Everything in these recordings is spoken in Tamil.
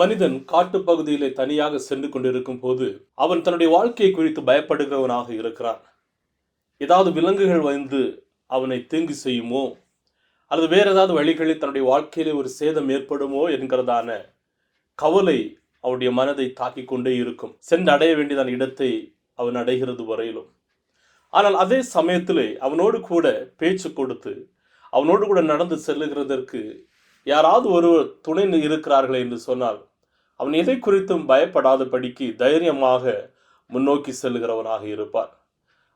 மனிதன் காட்டுப்பகுதியிலே தனியாக சென்று கொண்டிருக்கும் போது அவன் தன்னுடைய வாழ்க்கையை குறித்து பயப்படுகிறவனாக இருக்கிறான். ஏதாவது விலங்குகள் வந்து அவனை தீங்கு செய்யுமோ அல்லது வேற ஏதாவது வழிகளில் தன்னுடைய வாழ்க்கையிலே ஒரு சேதம் ஏற்படுமோ என்கிறதான கவலை அவனுடைய மனதை தாக்கிக் கொண்டே இருக்கும். சென்று அடைய வேண்டியதான இடத்தை அவன் அடைகிறது வரையிலும். ஆனால் அதே சமயத்திலே அவனோடு கூட பேச்சு கொடுத்து அவனோடு கூட நடந்து செல்லுகிறதற்கு யாராவது ஒருவர் துணை இருக்கிறார்கள் என்று சொன்னால் அவன் எதை குறித்தும் பயப்படாதபடிக்கு தைரியமாக முன்னோக்கி செல்லுகிறவனாக இருப்பார்.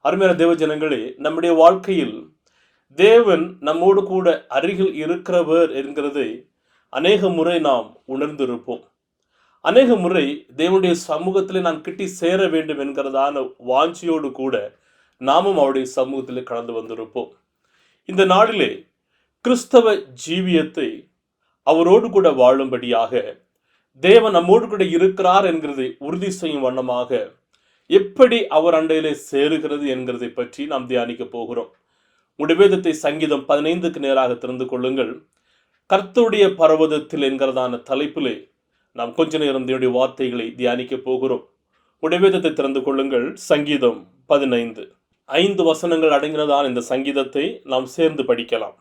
அருமையான தேவ ஜனங்களே, நம்முடைய வாழ்க்கையில் தேவன் நம்மோடு கூட அருகில் இருக்கிறவர் என்கிறதை அநேக முறை நாம் உணர்ந்திருப்போம். அநேக முறை தேவனுடைய சமூகத்திலே நான் கிட்டி சேர வேண்டும் என்கிறதான வாஞ்சியோடு கூட நாமும் அவருடைய சமூகத்திலே கடந்து வந்திருப்போம். இந்த நாளிலே கிறிஸ்தவ ஜீவியத்தை அவரோடு கூட வாழும்படியாக தேவன் நம்மோடு கூட இருக்கிறார் என்கிறதை உறுதி செய்யும் வண்ணமாக எப்படி அவர் அண்டையிலே சேருகிறது என்கிறதை பற்றி நாம் தியானிக்க போகிறோம். வேதத்தை சங்கீதம் 15க்கு நேராக திறந்து கொள்ளுங்கள். கர்த்தருடைய பர்வதத்தில் என்கிறதான தலைப்பிலே நாம் கொஞ்ச நேரம் தேவனுடைய வார்த்தைகளை தியானிக்க போகிறோம். வேதத்தை திறந்து கொள்ளுங்கள். சங்கீதம் 15 5 வசனங்கள் அடங்கினதான இந்த சங்கீதத்தை நாம் சேர்ந்து படிக்கலாம்.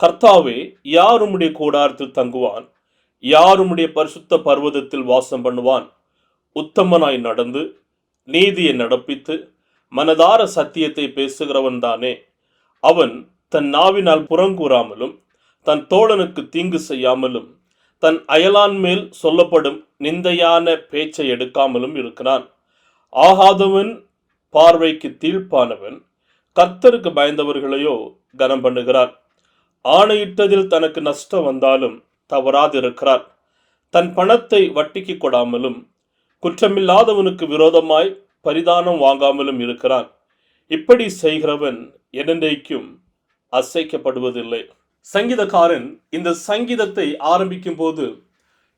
கர்த்தாவே, யார் உம்முடைய கூடாரத்தில் தங்குவான்? யார் உம்முடைய பரிசுத்த பர்வதத்தில் வாசம் பண்ணுவான்? உத்தமனாய் நடந்து நீதியை நடப்பித்து மனதார சத்தியத்தை பேசுகிறவன் தானே. அவன் தன் நாவினால் புறங்கூறாமலும் தன் தோழனுக்கு தீங்கு செய்யாமலும் தன் அயலான் மேல் சொல்லப்படும் நிந்தையான பேச்சை எடுக்காமலும் இருக்கிறான். ஆகாதவன் பார்வைக்கு தீழ்ப்பானவன் கர்த்தருக்கு பயந்தவர்களையோ கனம் பண்ணுகிறான். ஆணையிட்டதில் தனக்கு நஷ்டம் வந்தாலும் தவறாதிருக்கிறார். தன் பணத்தை வட்டிக்கு கொடாமலும் குற்றமில்லாதவனுக்கு விரோதமாய் பரிதானம் வாங்காமலும் இருக்கிறான். இப்படி செய்கிறவன் என்னென்றைக்கும் அசைக்கப்படுவதில்லை. சங்கீதக்காரன் இந்த சங்கீதத்தை ஆரம்பிக்கும் போது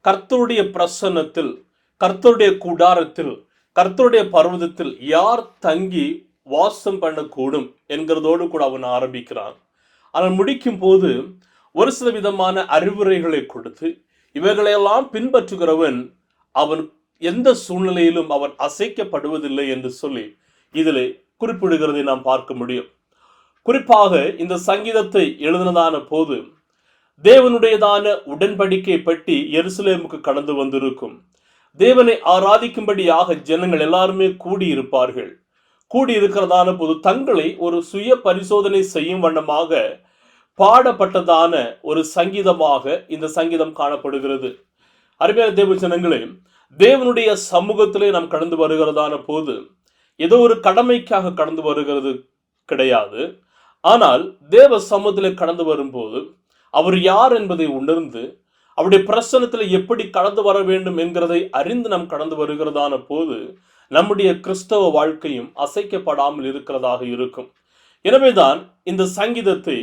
கர்த்தருடைய பிரசன்னத்தில், கர்த்தருடைய கூடாரத்தில், கர்த்தருடைய பர்வதத்தில் யார் தங்கி வாசம் பண்ணக்கூடும் என்கிறதோடு கூட அவன் ஆரம்பிக்கிறான். ஆனால் முடிக்கும் போது ஒரு சில விதமான அறிவுரைகளை கொடுத்து இவைகளையெல்லாம் பின்பற்றுகிறவன் அவன் எந்த சூழ்நிலையிலும் அவன் அசைக்கப்படுவதில்லை என்று சொல்லி இதில் குறிப்பிடுகிறதை நாம் பார்க்க முடியும். குறிப்பாக இந்த சங்கீதத்தை எழுதினதான போது தேவனுடையதான உடன்படிக்கை பெட்டி எருசலேமுக்கு கடந்து வந்திருக்கும். தேவனை ஆராதிக்கும்படியாக ஜனங்கள் எல்லாருமே கூடியிருப்பார்கள். கூடியிருக்கிறதான போது தங்களை ஒரு சுய பரிசோதனை செய்யும் வண்ணமாக பாடப்பட்டதான ஒரு சங்கீதமாக இந்த சங்கீதம் காணப்படுகிறது. அருமையான தேவ ஜனங்களே, தேவனுடைய சமூகத்திலே நாம் கடந்து வருகிறதான போது ஏதோ ஒரு கடமைக்காக கடந்து வருகிறது கிடையாது. ஆனால் தேவ சமூகத்திலே கடந்து வரும்போது அவர் யார் என்பதை உணர்ந்து அவருடைய பிரசன்னத்தில் எப்படி கடந்து வர வேண்டும் என்கிறதை அறிந்து நாம் கடந்து வருகிறதான போது நம்முடைய கிறிஸ்தவ வாழ்க்கையும் அசைக்கப்படாமல் இருக்கிறதாக இருக்கும். எனவேதான் இந்த சங்கீதத்தை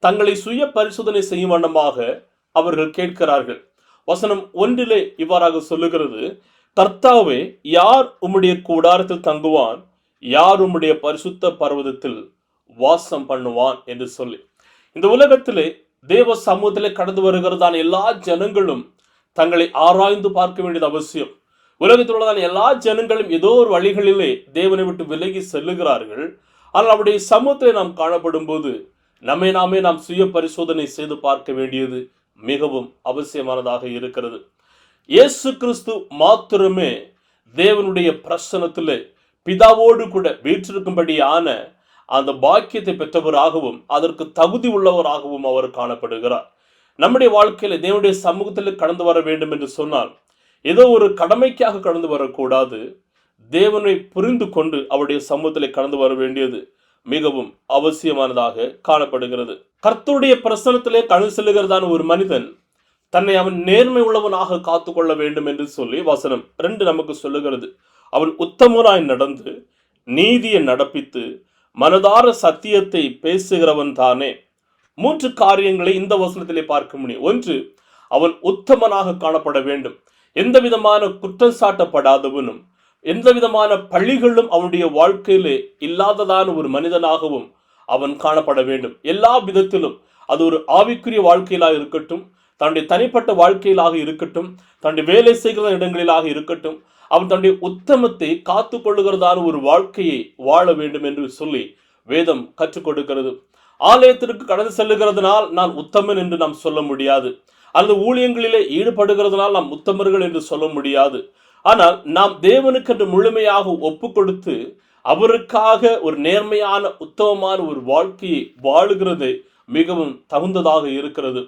தங்களை சுய பரிசோதனை செய்யும் வண்ணமாக அவர்கள் கேட்கிறார்கள். வசனம் 1 இவ்வாறாக சொல்லுகிறது, கர்த்தாவே, யார் உம்முடைய கூடாரத்தில் தங்குவான்? யார் உம்முடைய பரிசுத்த பர்வதத்தில் வாசம் பண்ணுவான் என்று சொல்லி. இந்த உலகத்திலே தேவ சமூகத்திலே கடந்து வருகிறதான எல்லா ஜனங்களும் தங்களை ஆராய்ந்து பார்க்க வேண்டியது அவசியம். உலகத்தில் உள்ளதான எல்லா ஜனங்களும் ஏதோ ஒரு வழிகளிலே தேவனை விட்டு விலகி செல்லுகிறார்கள். ஆனால் அவருடைய சமூகத்திலே நாம் காணப்படும் போது நாமே நாம் சுய பரிசோதனை செய்து பார்க்க வேண்டியது மிகவும் அவசியமானதாக இருக்கிறது. இயேசு கிறிஸ்து மாத்திரமே தேவனுடைய பிரசன்னத்திலே பிதாவோடு கூட வீற்றிருக்கும்படியான அந்த பாக்கியத்தை பெற்றவராகவும் அதற்கு தகுதி உள்ளவராகவும் அவர் காணப்படுகிறார். நம்முடைய வாழ்க்கையில தேவனுடைய சமூகத்தில் கடந்து வர வேண்டும் என்று சொன்னால் ஏதோ ஒரு கடமைக்காக கடந்து வரக்கூடாது. தேவனை புரிந்து கொண்டு அவருடைய சமூகத்தில் கடந்து வர வேண்டியது மிகவும் அவசியமானதாக காணப்படுகிறது. கர்த்தருடைய பிரசன்னத்திலே கடந்து செல்லுகிறதான ஒரு மனிதன் தன்னை அவன் நேர்மை உள்ளவனாக காத்துக்கொள்ள வேண்டும் என்று சொல்லி வசனம் 2 நமக்கு சொல்லுகிறது. அவன் உத்தமனாய் நடந்து நீதியை நடப்பித்து மனதார சத்தியத்தை பேசுகிறவன் தானே. 3 காரியங்களை இந்த வசனத்திலே பார்க்க முடியும். 1, அவன் உத்தமனாக காணப்பட வேண்டும். எந்த விதமான குற்றம் சாட்டப்படாதவனும் எந்த விதமான பழிகளும் அவனுடைய வாழ்க்கையிலே இல்லாததான ஒரு மனிதனாகவும் அவன் காணப்பட வேண்டும். எல்லா விதத்திலும் அது ஒரு ஆவிக்குரிய வாழ்க்கையிலா இருக்கட்டும், தன்னுடைய தனிப்பட்ட வாழ்க்கையிலாக இருக்கட்டும், தன்னுடைய வேலை செய்கிற இடங்களிலாக இருக்கட்டும், அவன் தன்னுடைய உத்தமத்தை காத்து கொள்ளுகிறதான ஒரு வாழ்க்கையை வாழ வேண்டும் என்று சொல்லி வேதம் கற்றுக் கொடுக்கிறது. ஆலயத்திற்கு கடந்து செல்லுகிறதுனால் நான் உத்தமன் என்று நாம் சொல்ல முடியாது, அல்லது ஊழியங்களிலே ஈடுபடுகிறதுனால் நாம் உத்தமர்கள் என்று சொல்ல முடியாது. ஆனால் நாம் தேவனுக்கென்று முழுமையாக ஒப்பு கொடுத்து அவருக்காக ஒரு நேர்மையான உத்தமமான ஒரு வாழ்க்கையை வாழுகிறது மிகவும் தகுந்ததாக இருக்கிறது.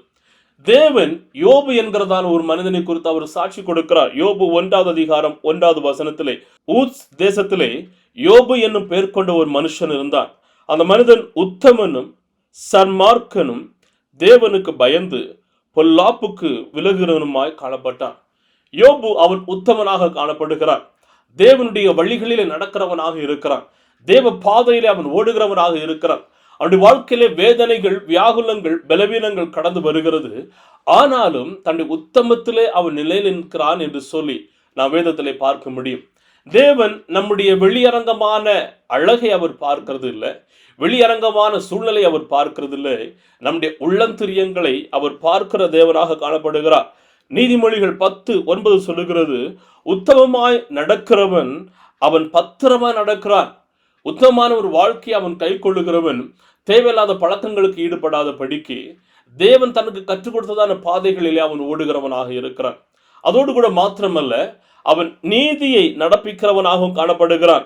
தேவன் யோபு என்கிறதான ஒரு மனிதனை குறித்து அவர் சாட்சி கொடுக்கிறார். யோபு 1வது அதிகாரம் 1வது வசனத்திலே, ஊத்ஸ் தேசத்திலே யோபு என்னும் பெயர் கொண்ட ஒரு மனுஷன் இருந்தான். அந்த மனிதன் உத்தமனும் சன்மார்க்கனும் தேவனுக்கு பயந்து பொல்லாப்புக்கு விலகுகிறவனுமாய் காணப்பட்டான். யோபு அவன் உத்தமனாக காணப்படுகிறான். தேவனுடைய வழிகளிலே நடக்கிறவனாக இருக்கிறான். தேவ பாதையிலே அவன் ஓடுகிறவனாக இருக்கிறான். அவனுடைய வாழ்க்கையிலே வேதனைகள், வியாகுலங்கள், பலவீனங்கள் கடந்து வருகிறது. ஆனாலும் தன்னுடைய உத்தமத்திலே அவன் நிலை நிற்கிறான் என்று சொல்லி நாம் வேதத்திலே பார்க்க முடியும். தேவன் நம்முடைய வெளியரங்கமான அழகை அவர் பார்க்கிறது இல்லை, வெளியரங்கமான சூழ்நிலை அவர் பார்க்கிறது இல்லை, நம்முடைய உள்ளந்திரியங்களை அவர் பார்க்கிற தேவனாக காணப்படுகிறார். நீதிமொழிகள் 10:9 சொல்லுகிறது, உத்தமமாய் நடக்கிறவன் அவன் பத்திரமாய் நடக்கிறான். உத்தமமான ஒரு வாழ்க்கையை அவன் கை கொள்ளுகிறவன் தேவையில்லாத பழக்கங்களுக்கு ஈடுபடாத படிக்கு தேவன் தனக்கு கற்றுக் கொடுத்ததான பாதைகளிலே அவன் ஓடுகிறவனாக இருக்கிறான். அதோடு கூட மாத்திரமல்ல, அவன் நீதியை நடப்பிக்கிறவனாகவும் காணப்படுகிறான்.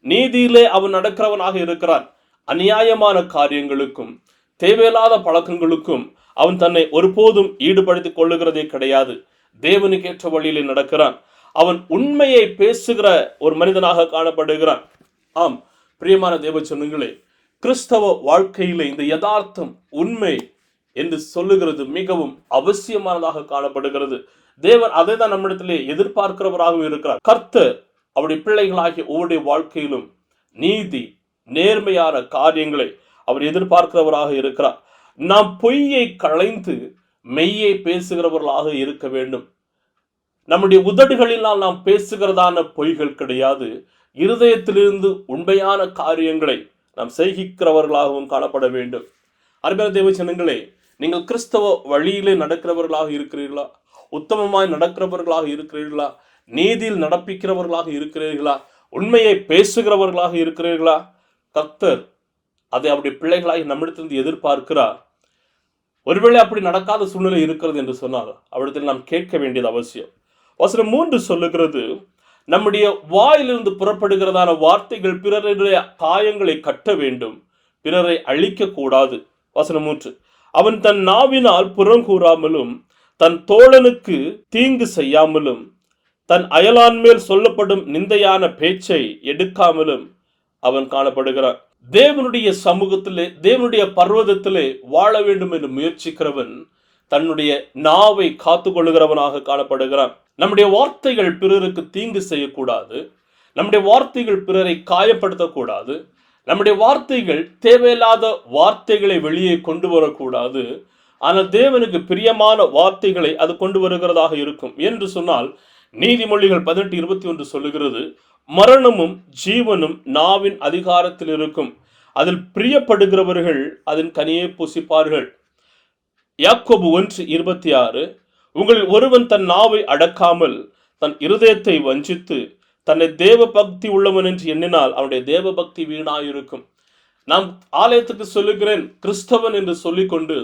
நீதியிலே அவன் நடக்கிறவனாக இருக்கிறான். அநியாயமான காரியங்களுக்கும் தேவையில்லாத பழக்கங்களுக்கும் அவன் தன்னை ஒருபோதும் ஈடுபடுத்திக் கொள்ளுகிறதே கிடையாது. தேவனுக்கேற்ற வழியிலே நடக்கிறான். அவன் உண்மையை பேசுகிற ஒரு மனிதனாக காணப்படுகிறான். ஆம் பிரியமான தேவ சொந்தங்களே, கிறிஸ்தவ வாழ்க்கையிலே இந்த யதார்த்தம், உண்மை என்று சொல்லுகிறது மிகவும் அவசியமானதாக காணப்படுகிறது. தேவன் அதை தான் நம்மிடத்திலே எதிர்பார்க்கிறவராகவும் இருக்கிறார். கர்த்தர் அவருடைய பிள்ளைகளாகிய ஒவ்வொருடைய வாழ்க்கையிலும் நீதி, நேர்மையான காரியங்களை அவர் எதிர்பார்க்கிறவராக இருக்கிறார். நாம் பொய்யை களைந்து மெய்யை பேசுகிறவர்களாக இருக்க வேண்டும். நம்முடைய உதடுகளினால் நாம் பேசுகிறதான பொய்கள் கிடையாது. இருதயத்திலிருந்து உண்மையான காரியங்களை நாம் செய்கிக்கிறவர்களாகவும் காணப்பட வேண்டும். அருமையான தேவ ஜனங்களே, நீங்கள் கிறிஸ்தவ வழியிலே நடக்கிறவர்களாக இருக்கிறீர்களா? உத்தமமாய் நடக்கிறவர்களாக இருக்கிறீர்களா? நீதியில் நடப்பிக்கிறவர்களாக இருக்கிறீர்களா? உண்மையை பேசுகிறவர்களாக இருக்கிறீர்களா? கர்த்தர் அதை அவருடைய பிள்ளைகளாகி நம்மிடத்திலிருந்து எதிர்பார்க்கிறார். ஒருவேளை அப்படி நடக்காத சூழ்நிலை இருக்கிறது என்று சொன்னால் அவரிடத்தில் நாம் கேட்க வேண்டியது அவசியம். வசனம் 3 சொல்லுகிறது, நம்முடைய வாயிலிருந்து புறப்படுகிறதான வார்த்தைகள் பிறருடைய காயங்களை கட்ட வேண்டும், பிறரை அழிக்க கூடாது. வசனம் 3, அவன் தன் நாவினால் புறங்கூறாமலும் தன் தோழனுக்கு தீங்கு செய்யாமலும் தன் அயலான் மேல் சொல்லப்படும் நிந்தையான பேச்சை எடுக்காமலும் அவன் காணப்படுகிறான். தேவனுடைய சமூகத்திலே, தேவனுடைய பர்வதத்திலே வாழ வேண்டும் என்று முயற்சிக்கிறவன் தன்னுடைய நாவை காத்து கொள்ளுகிறவனாக காணப்படுகிறான். நம்முடைய வார்த்தைகள் பிறருக்கு தீங்கு செய்யக்கூடாது. நம்முடைய வார்த்தைகள் பிறரை காயப்படுத்தக்கூடாது. நம்முடைய வார்த்தைகள் தேவையில்லாத வார்த்தைகளை வெளியே கொண்டு வரக்கூடாது. ஆனால் தேவனுக்கு பிரியமான வார்த்தைகளை அது கொண்டு வருகிறதாக இருக்கும் என்று சொன்னால், நீதிமொழிகள் 18:21 சொல்லுகிறது, மரணமும் ஜீவனும் நாவின் அதிகாரத்தில் இருக்கும், அதில் பிரியப்படுகிறவர்கள் அதன் கனியை புசிப்பார்கள். யாக்கோபு 1:26, உங்களில் ஒருவன் தன் நாவை அடக்காமல் தன் இருதயத்தை வஞ்சித்து தன்னை தேவ பக்தி உள்ளவன் என்று எண்ணினால் அவனுடைய தேவ பக்தி வீணாயிருக்கும். நாம் ஆலயத்துக்கு சொல்லுகிறேன் கிறிஸ்தவன் என்று சொல்லிக்கொண்டு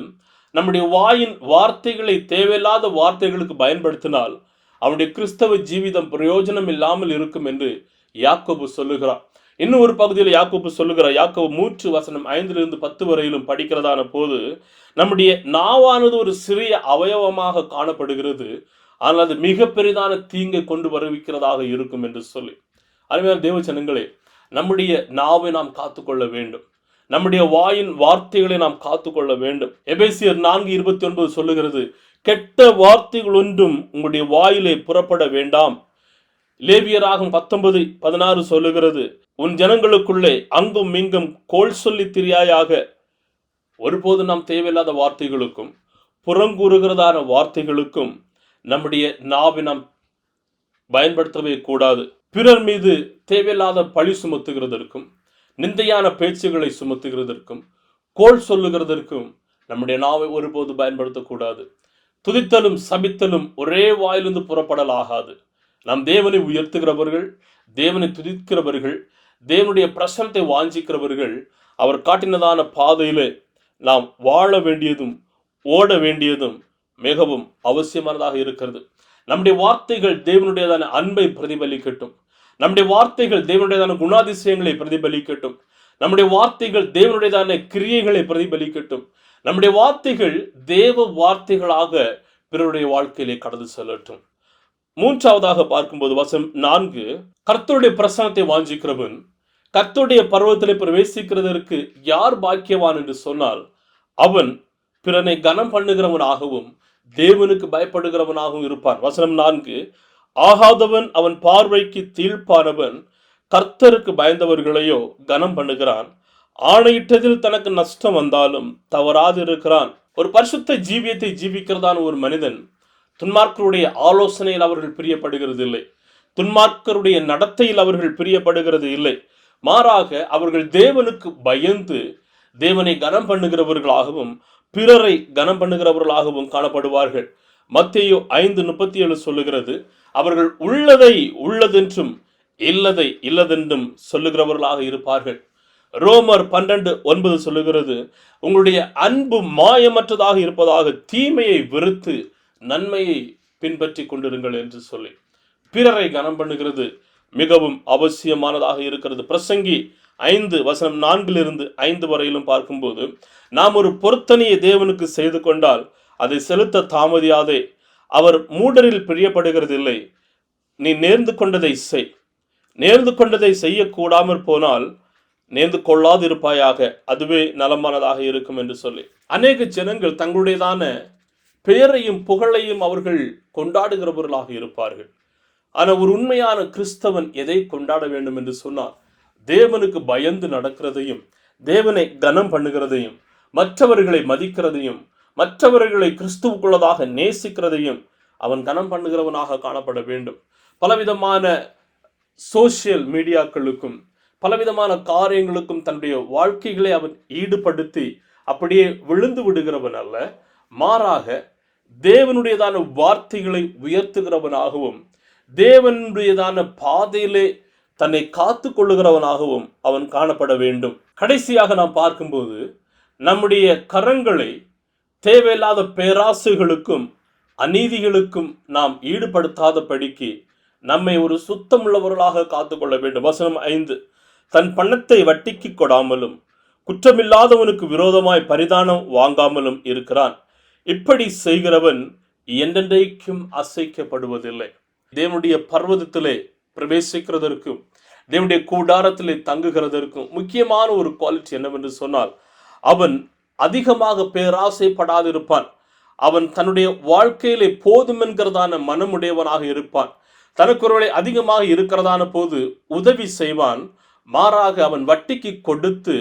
நம்முடைய வாயின் வார்த்தைகளை தேவையில்லாத வார்த்தைகளுக்கு பயன்படுத்தினால் அவனுடைய கிறிஸ்தவ ஜீவிதம் பிரயோஜனம் இல்லாமல் இருக்கும் என்று யாக்கோபு சொல்லுகிறார். இன்னும் ஒரு பகுதியில் யாக்கோபு சொல்லுகிறார். யாக்கோபு 3:5-10 வரையிலும் படிக்கிறதான போது, நம்முடைய நாவானது ஒரு சிறிய அவயவமாக காணப்படுகிறது, ஆனால் அது மிக பெரிதான தீங்கை கொண்டு வருவிக்கிறதாக இருக்கும் என்று சொல்லி. அருமையான தேவ ஜனங்களே, நம்முடைய நாவை நாம் காத்துக்கொள்ள வேண்டும். நம்முடைய வாயின் வார்த்தைகளை நாம் காத்துக்கொள்ள வேண்டும். எபேசியர் 4:29 சொல்லுகிறது, கெட்ட வார்த்தைகள் ஒன்றும் உங்களுடைய வாயிலே புறப்பட வேண்டாம். லேவியராகும் 19:16 சொல்லுகிறது, உன் ஜனங்களுக்குள்ளே அங்கும் இங்கும் கோல் சொல்லி திரியாயாக. ஒருபோது நாம் தேவையில்லாத வார்த்தைகளுக்கும் புறங்கூறுகிறதான வார்த்தைகளுக்கும் நம்முடைய நாவை நாம் பயன்படுத்தவே கூடாது. பிறர் மீது தேவையில்லாத பழி சுமத்துகிறதற்கும் நிந்தையான பேச்சுகளை சுமத்துகிறதற்கும் கோல் சொல்லுகிறதற்கும் நம்முடைய நாவை ஒருபோது பயன்படுத்தக்கூடாது. துதித்தலும் சபித்தலும் ஒரே வாயிலிருந்து புறப்படலாகாது. நாம் தேவனை உயர்த்துகிறவர்கள், தேவனை துதிக்கிறவர்கள், தேவனுடைய பிரசன்னத்தை வாஞ்சிக்கிறவர்கள், அவர் காட்டினதான பாதையிலே நாம் வாழ வேண்டியதும் ஓட வேண்டியதும் மிகவும் அவசியமானதாக இருக்கிறது. நம்முடைய வார்த்தைகள் தேவனுடையதான அன்பை பிரதிபலிக்கட்டும். நம்முடைய வார்த்தைகள் தேவனுடையதான குணாதிசயங்களை பிரதிபலிக்கட்டும். நம்முடைய வார்த்தைகள் தேவனுடையதான கிரியைகளை பிரதிபலிக்கட்டும். நம்முடைய வார்த்தைகள் தேவ வார்த்தைகளாக பிறருடைய வாழ்க்கையிலே கடந்து செல்லட்டும். மூன்றாவதாக பார்க்கும்போது வசனம் 4, கர்த்தருடைய பிரசன்னத்தை வாஞ்சிக்கிறவன் கர்த்தருடைய பர்வதத்திலே பிரவேசிக்கிறதற்கு யார் பாக்கியவான் என்று சொன்னால், அவன் பிறனை கனம் பண்ணுகிறவனாகவும் தேவனுக்கு பயப்படுகிறவனாகவும் இருப்பான். வசனம் 4, ஆகாதவன் அவன் பார்வைக்கு தீழ்ப்பானவன் கர்த்தருக்கு பயந்தவர்களையோ கனம் பண்ணுகிறான். ஆணையிட்டதில் தனக்கு நஷ்டம் வந்தாலும் தவறாது இருக்கிறான். ஒரு பரிசுத்த ஜீவியத்தை ஜீவிக்கிறதான ஒரு மனிதன் துன்மார்க்கருடைய ஆலோசனையில் அவர்கள் பிரியப்படுகிறது இல்லை. துன்மார்க்கருடைய நடத்தையில் அவர்கள் பிரியப்படுகிறது இல்லை. மாறாக அவர்கள் தேவனுக்கு பயந்து தேவனை கனம் பண்ணுகிறவர்களாகவும் பிறரை கனம் பண்ணுகிறவர்களாகவும் காணப்படுவார்கள். மத்தேயு 5:37 சொல்லுகிறது, அவர்கள் உள்ளதை உள்ளதென்றும் இல்லதை இல்லதென்றும் சொல்லுகிறவர்களாக இருப்பார்கள். ரோமர் 12:9 சொல்லுகிறது, உங்களுடைய அன்பு மாயமற்றதாக இருப்பதாக தீமையை வெறுத்து நன்மையை பின்பற்றி கொண்டிருங்கள் என்று சொல்லி பிறரை கனம் பண்ணுகிறது மிகவும் அவசியமானதாக இருக்கிறது. பிரசங்கி 5:4 வரையிலும் பார்க்கும்போது, நாம் ஒரு பொருத்தனையை தேவனுக்கு செய்து கொண்டால் அதை செலுத்த தாமதியாதே, அவர் மூடரில் பிரியப்படுகிறதில்லை. நீ நேர்ந்து கொண்டதை செய், நேர்ந்து கொண்டதை செய்யக்கூடாமற் போனால் நேர்ந்து கொள்ளாதிருப்பாயாக, அதுவே நலமானதாக இருக்கும் என்று சொல்லி அநேக ஜனங்கள் தங்களுடையதான பெயரையும் புகழையும் அவர்கள் கொண்டாடுகிறவர்களாக இருப்பார்கள். ஆனால் ஒரு உண்மையான கிறிஸ்தவன் எதை கொண்டாட வேண்டும் என்று சொன்னால், தேவனுக்கு பயந்து நடக்கிறதையும் தேவனை கனம் பண்ணுகிறதையும் மற்றவர்களை மதிக்கிறதையும் மற்றவர்களை கிறிஸ்துவுக்குள்ளதாக நேசிக்கிறதையும் அவன் கனம் பண்ணுகிறவனாக காணப்பட வேண்டும். பலவிதமான சோசியல் மீடியாக்களுக்கும் பலவிதமான காரியங்களுக்கும் தன்னுடைய வாழ்க்கைகளை அவன் ஈடுபடுத்தி அப்படியே விழுந்து விடுகிறவன் அல்ல, மாறாக தேவனுடையதான வார்த்தைகளை உயர்த்துகிறவனாகவும் தேவனுடையதான பாதையிலே தன்னை காத்து கொள்ளுகிறவனாகவும் அவன் காணப்பட வேண்டும். கடைசியாக நாம் பார்க்கும்போது, நம்முடைய கரங்களை தேவையில்லாத பேராசைகளுக்கும் அநீதிகளுக்கும் நாம் ஈடுபடுத்தாதபடிக்கு நம்மை ஒரு சுத்தமுள்ளவர்களாக காத்துக்கொள்ள வேண்டும். வசனம் 5, தன் பணத்தை வட்டிக்கு கொடாமலும் குற்றமில்லாதவனுக்கு விரோதமாய் பரிதானம் வாங்காமலும் இருக்கிறான். இப்படி செய்கிறவன் என்றென்றைக்கும் அசைக்கப்படுவதில்லை. தேவனுடைய பர்வதத்திலே பிரவேசிக்கிறதற்கும் தேவனுடைய கூடாரத்திலே தங்குகிறதற்கும் முக்கியமான ஒரு குவாலிட்டி என்னவென்று சொன்னால், அவன் அதிகமாக பேராசைப்படாதிருப்பான். அவன் தன்னுடைய வாழ்க்கையிலே போதும் என்கிறதான மனமுடையவனாக இருப்பான். தனக்கு ஒருவேளை அதிகமாக இருக்கிறதான போது உதவி செய்வான். மாறாக அவன் வட்டிக்கு கொடுத்து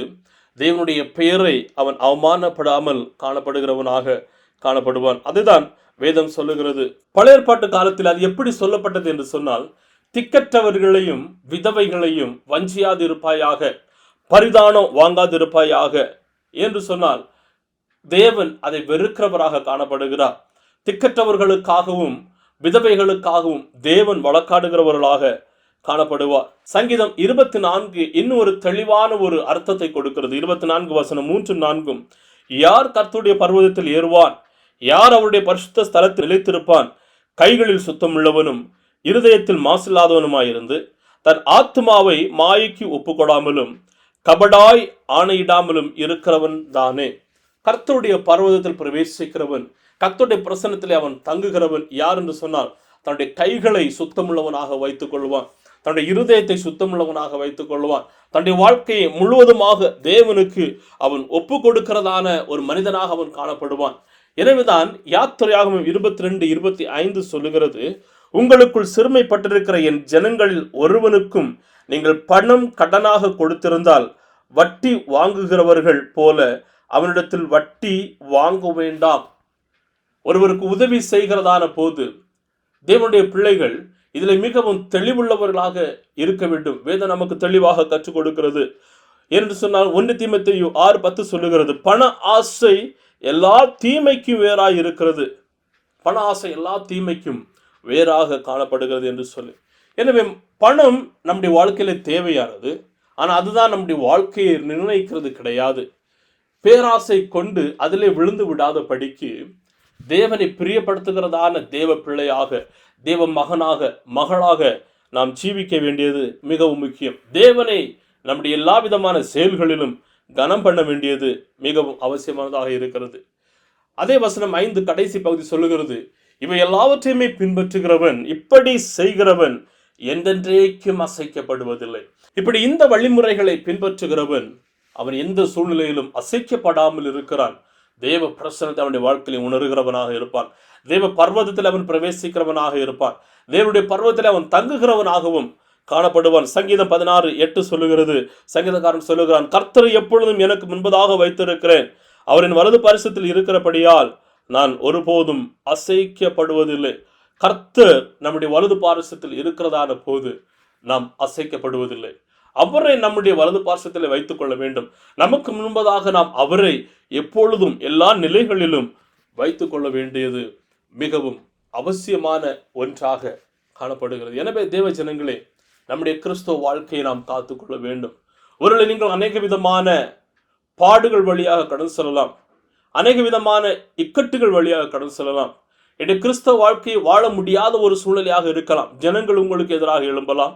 தேவனுடைய பெயரை அவன் அவமானப்படாமல் காணப்படுகிறவனாக காணப்படுவான். அதுதான் வேதம் சொல்லுகிறது. பழைய ஏற்பாட்டு காலத்தில் அது எப்படி சொல்லப்பட்டது என்று சொன்னால், திக்கற்றவர்களையும் விதவைகளையும் வஞ்சியாதிருப்பாயாக, பரிதானம் வாங்காதிருப்பாயாக என்று சொன்னால் தேவன் அதை வெறுக்கிறவராக காணப்படுகிறார். திக்கற்றவர்களுக்காகவும் விதவைகளுக்காகவும் தேவன் வழக்காடுகிறவர்களாக காணப்படுவார். சங்கீதம் 24 இன்னும் ஒரு தெளிவான ஒரு அர்த்தத்தை கொடுக்கிறது. 24 வசனம் 3-4, யார் கர்த்தருடைய பர்வதத்தில் ஏறுவான், யார் அவருடைய பரிசுத்த ஸ்தலத்தில் நிலைத்திருப்பான், கைகளில் சுத்தமுள்ளவனும் இருதயத்தில் மாசில்லாதவனுமாயிருந்து தன் ஆத்மாவை மாயைக்கு ஒப்புக்கொடாமலும் கபடாய் ஆணையிடாமலும் இருக்கிறவன் தானே. கர்த்தருடைய பர்வதத்தில் பிரவேசிக்கிறவன், கர்த்தருடைய பிரசன்னத்திலே அவன் தங்குகிறவன் யார் என்று சொன்னால், தன்னுடைய கைகளை சுத்தமுள்ளவனாக வைத்துக் கொள்வான், தன்னுடைய இருதயத்தை சுத்தமுள்ளவனாக வைத்துக் கொள்வான், தன்னுடைய வாழ்க்கையை முழுவதுமாக தேவனுக்கு அவன் ஒப்பு கொடுக்கிறதான ஒரு மனிதனாக அவன் காணப்படுவான். எனவேதான் யாத்திரையாகமம் 22:25 சொல்லுகிறது, உங்களுக்குள் சிறுமைப்பட்டிருக்கிற என் ஜனங்களில் ஒருவனுக்கும் நீங்கள் பணம் கடனாக கொடுத்திருந்தால் வட்டி வாங்குகிறவர்கள் போல அவனிடத்தில் வட்டி வாங்க வேண்டாம். ஒருவருக்கு உதவி செய்கிறதான போது தேவனுடைய பிள்ளைகள் இதில் மிகவும் தெளிவுள்ளவர்களாக இருக்க வேண்டும். வேதம் நமக்கு தெளிவாக கற்றுக் கொடுக்கிறது. என்று சொன்னால் 1 தீமோத்தேயு 6:10 சொல்லுகிறது, பண ஆசை எல்லா தீமைக்கும் வேறாய் இருக்கிறது. பண ஆசை எல்லா தீமைக்கும் வேறாக காணப்படுகிறது என்று சொல்லி. எனவே பணம் நம்முடைய வாழ்க்கையில தேவையானது. ஆனால் அதுதான் நம்முடைய வாழ்க்கையை நிர்ணயிக்கிறது கிடையாது. பேராசை கொண்டு அதிலே விழுந்து விடாத படிக்கு தேவனை பிரியப்படுத்துகிறதான தேவ பிள்ளையாக, தேவ மகனாக, மகளாக நாம் ஜீவிக்க வேண்டியது மிகவும் முக்கியம். தேவனை நம்முடைய எல்லா விதமான செயல்களிலும் கனம் பண்ண வேண்டியது மிகவும் அவசியமானதாக இருக்கிறது. அதே வசனம் 5 கடைசி பகுதி சொல்லுகிறது, இவை எல்லாவற்றையுமே பின்பற்றுகிறவன், இப்படி செய்கிறவன் என்றென்றைக்கும் அசைக்கப்படுவதில்லை. இப்படி இந்த வழிமுறைகளை பின்பற்றுகிறவன் அவன் எந்த சூழ்நிலையிலும் அசைக்கப்படாமல் இருக்கிறான். தேவ பிரசன்னத்தை அவனுடைய வாழ்க்கையில் உணர்கிறவனாக இருப்பான். தேவ பர்வதத்தில் அவன் பிரவேசிக்கிறவனாக இருப்பான். தேவனுடைய பர்வதத்தில் அவன் தங்குகிறவனாகவும் காணப்படுவான். சங்கீதம் 16:8 சொல்லுகிறது, சங்கீதக்காரன் சொல்லுகிறான், கர்த்தரை எப்பொழுதும் எனக்கு முன்பதாக வைத்திருக்கிறேன், அவரின் வலது பரிசத்தில் இருக்கிறபடியால் நான் ஒருபோதும் அசைக்கப்படுவதில்லை. கர்த்தர் நம்முடைய வலது பாரிசத்தில் இருக்கிறதான போது நாம் அசைக்கப்படுவதில்லை. அவரை நம்முடைய வலது பார்சத்தில் வைத்துக் கொள்ள வேண்டும். நமக்கு முன்பதாக நாம் அவரை எப்பொழுதும் எல்லா நிலைகளிலும் வைத்துக் கொள்ள வேண்டியது மிகவும் அவசியமான ஒன்றாக காணப்படுகிறது. எனவே தேவ ஜனங்களே, நம்முடைய கிறிஸ்தவ வாழ்க்கையை நாம் காத்துக்கொள்ள வேண்டும். ஒருவேளை நீங்கள் அநேக விதமான பாடுகள் வழியாக கடந்து செல்லலாம், அநேக விதமான இக்கட்டுகள் வழியாக கடந்து செல்லலாம். என்னுடைய கிறிஸ்தவ வாழ்க்கையை வாழ முடியாத ஒரு சூழ்நிலையாக இருக்கலாம். ஜனங்கள் உங்களுக்கு எதிராக எழும்பலாம்,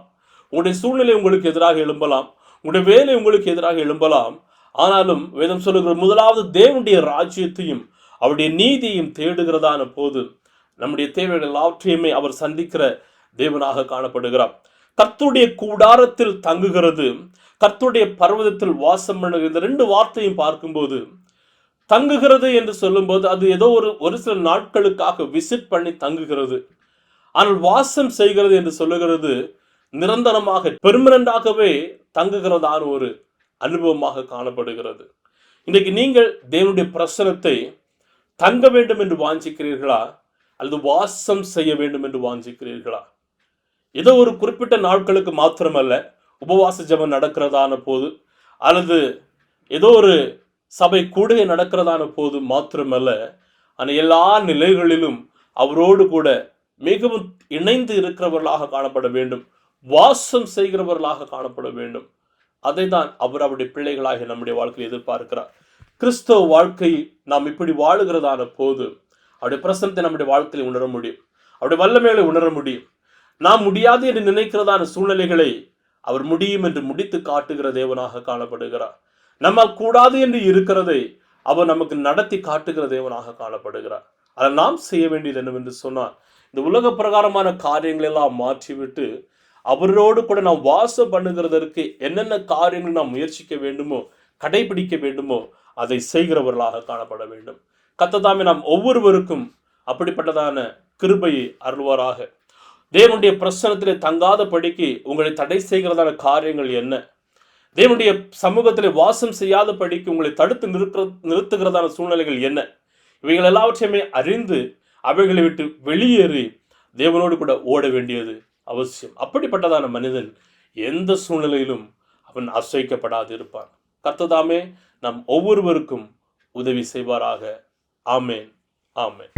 உங்களுடைய சூழ்நிலை உங்களுக்கு எதிராக எழும்பலாம், உங்களுடைய வேலை உங்களுக்கு எதிராக எழும்பலாம். ஆனாலும் வேதம் சொல்லுகிற முதலாவது தேவனுடைய ராஜ்யத்தையும் அவருடைய நீதியையும் தேடுகிறதான போது நம்முடைய தேவைகள் எல்லாவற்றையுமே அவர் சந்திக்கிற தேவனாக காணப்படுகிறார். கர்த்தருடைய கூடாரத்தில் தங்குகிறது, கர்த்தருடைய பர்வதத்தில் வாசம் பண்ணுகிறது. இந்த 2 வார்த்தையும் பார்க்கும்போது தங்குகிறது என்று சொல்லும்போது அது ஏதோ ஒரு சில நாட்களுக்காக விசிட் பண்ணி தங்குகிறது. ஆனால் வாசம் செய்கிறது என்று சொல்லுகிறது நிரந்தரமாக, பெர்மனண்டாகவே தங்குகிறதான ஒரு அனுபவமாக காணப்படுகிறது. இன்றைக்கு நீங்கள் தேவனுடைய பிரசனத்தை தங்க வேண்டும் என்று வாஞ்சிக்கிறீர்களா, அல்லது வாசம் செய்ய வேண்டும் என்று வாஞ்சிக்கிறீர்களா? ஏதோ ஒரு குறிப்பிட்ட நாட்களுக்கு மாத்திரமல்ல, உபவாச ஜெபம் நடக்கிறதான போது, அல்லது ஏதோ ஒரு சபை கூடுகை நடக்கிறதான போது மாத்திரமல்ல, ஆனால் எல்லா நிலைகளிலும் அவரோடு கூட மிகவும் இணைந்து இருக்கிறவர்களாக காணப்பட வேண்டும், வாசம் செய்கிறவர்களாக காணப்பட வேண்டும். அதை தான் அவர் அவருடைய பிள்ளைகளாக நம்முடைய வாழ்க்கையை எதிர்பார்க்கிறார். கிறிஸ்தவ வாழ்க்கை நாம் இப்படி வாழுகிறதான போது அவருடைய பிரசனத்தை நம்முடைய வாழ்க்கையில் உணர முடியும், அவருடைய வல்லமைகளை உணர முடியும். நாம் முடியாது என்று நினைக்கிறதான சூழ்நிலைகளை அவர் முடியும் என்று முடித்து காட்டுகிற தேவனாக காணப்படுகிறார். நம்மால் கூடாது என்று இருக்கிறதை அவர் நமக்கு நடத்தி காட்டுகிற தேவனாக காணப்படுகிறார். அதை நாம் செய்ய வேண்டியது என்னவென்று சொன்னால், இந்த உலக பிரகாரமான காரியங்களை எல்லாம் மாற்றிவிட்டு அவரோடு கூட நாம் வாசம் பண்ணுகிறதற்கு என்னென்ன காரியங்கள் நாம் முயற்சிக்க வேண்டுமோ, கடைபிடிக்க வேண்டுமோ, அதை செய்கிறவர்களாக காணப்பட வேண்டும். கர்த்தர் நாம் ஒவ்வொருவருக்கும் அப்படிப்பட்டதான கிருபையை அருள்வாராக. தேவனுடைய பிரசன்னத்திலே தங்காத படிக்கு உங்களை தடை செய்கிறதான காரியங்கள் என்ன, தேவனுடைய சமூகத்திலே வாசம் செய்யாத படிக்கு உங்களை தடுத்து நிறுத்துகிறதான சூழ்நிலைகள் என்ன, இவைகள் எல்லாவற்றையுமே அறிந்து அவைகளை விட்டு வெளியேறி தேவனோடு கூட ஓட வேண்டியது அவசியம். அப்படிப்பட்டதான மனிதன் எந்த சூழ்நிலையிலும் அவன் அசைக்கப்படாது இருப்பான். கர்த்தர் நம் ஒவ்வொருவருக்கும் உதவி செய்வாராக. ஆமேன், ஆமேன்.